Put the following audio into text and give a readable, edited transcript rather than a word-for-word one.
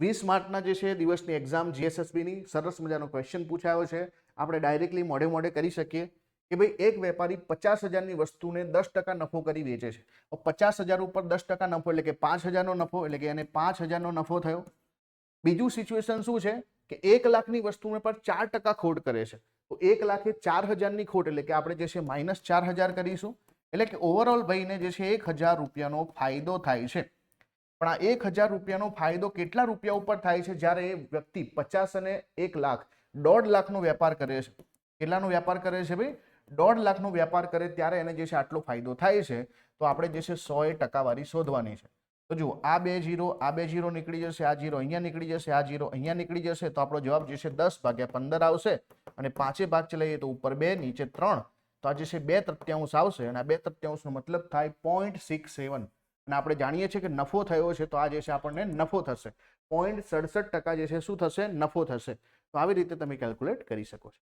20 માર્ચના જે છે દિવસની એક્ઝામ જીએસએસબીની સરસ મજાનો ક્વેશ્ચન પૂછાયો છે. આપણે ડાયરેક્ટલી મોઢે મોઢે કરી શકીએ કે ભાઈ એક વેપારી 50,000ની વસ્તુને 10% નફો કરી વેચે છે. 50,000 ઉપર 10% નફો એટલે કે 5,000નો નફો, એટલે કે એને 5,000નો નફો થયો. બીજું સિચ્યુએશન શું છે કે 1 લાખની વસ્તુને પર 4% ખોટ કરે છે, તો 1 લાખે 4,000ની ખોટ એટલે કે આપણે જે છે -4,000 કરીશું. એટલે કે ઓવરઓલ ભાઈને જે છે 1,000 રૂપિયાનો ફાયદો થાય છે. પણ આ 1,000 રૂપિયાનો ફાયદો કેટલા રૂપિયા ઉપર થાય છે? જ્યારે એ વ્યક્તિ 50 અને 1 લાખ 1.5 લાખનો વેપાર કરે છે. કેટલાનો વેપાર કરે છે ભાઈ? 1.5 લાખનો વેપાર કરે ત્યારે એને જે છે આટલો ફાયદો થાય છે. તો આપણે જે છે 100 ટકાવારી શોધવાની છે. તો જુઓ, આ 2 0, આ 2 0 નીકળી જશે, આ 0 અહીંયા નીકળી જશે, આ 0 અહીંયા નીકળી જશે. તો આપણો જવાબ જે છે 10/15 આવશે. અને પાંચે ભાગ ચલાવીએ તો ઉપર 2, નીચે 3. તો આ જે છે 2/3 આવશે. અને આ 2/3 નો મતલબ થાય 0.67. અને આપણે જાણીએ છીએ કે નફો થયો છે, તો આ જે છે આપણને નફો થશે 0.67% જે છે શું થશે? નફો થશે. તો આવી રીતે તમે કેલ્ક્યુલેટ કરી શકો છો.